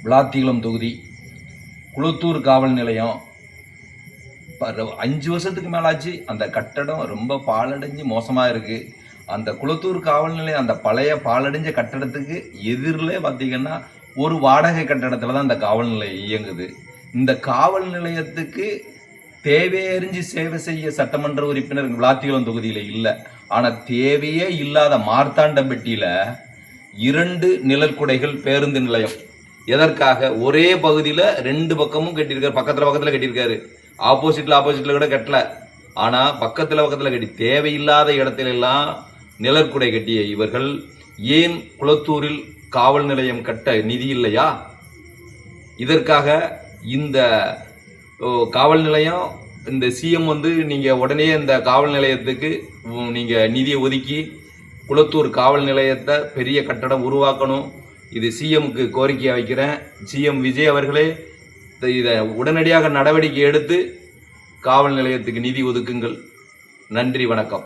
விளாத்திகுளம் தொகுதி குளத்தூர் காவல் நிலையம் 5 வருஷத்துக்கு மேலாச்சு. அந்த கட்டடம் ரொம்ப பாழடைஞ்சு மோசமாக இருக்குது. அந்த குளத்தூர் காவல் நிலையம் அந்த பழைய பாழடைஞ்ச கட்டடத்துக்கு எதிரில் பார்த்தீங்கன்னா ஒரு வாடகை கட்டடத்தில் தான் அந்த காவல் நிலையம் இயங்குது. இந்த காவல் நிலையத்துக்கு தேவையறிஞ்சு சேவை செய்ய சட்டமன்ற உறுப்பினர் விளாத்திகுளம் தொகுதியில் இல்லை. ஆனால் தேவையே இல்லாத மார்த்தாண்டம்பட்டியில் 2 நிழற்குடைகள் பேருந்து நிலையம். எதற்காக? ஒரே பகுதியில் 2 பக்கமும் கட்டியிருக்காரு. பக்கத்தில் கட்டியிருக்காரு. ஆப்போசிட்டில் கூட கட்டல. ஆனால் பக்கத்தில் கட்டி தேவையில்லாத இடத்துல எல்லாம் நிழற்குடை கட்டிய இவர்கள் ஏன் குளத்தூரில் காவல் நிலையம் கட்ட நிதி இல்லையா? இதற்காக இந்த காவல் நிலையம் இந்த சிஎம் நீங்கள் உடனே இந்த காவல் நிலையத்துக்கு நீங்கள் நிதியை ஒதுக்கி குளத்தூர் காவல் நிலையத்தை பெரிய கட்டடம் உருவாக்கணும். இது சிஎம்க்கு கோரிக்கையை வைக்கிறேன். சிஎம் விஜய் அவர்களே இதை உடனடியாக நடவடிக்கை எடுத்து காவல் நிலையத்துக்கு நிதி ஒதுக்குங்கள். நன்றி, வணக்கம்.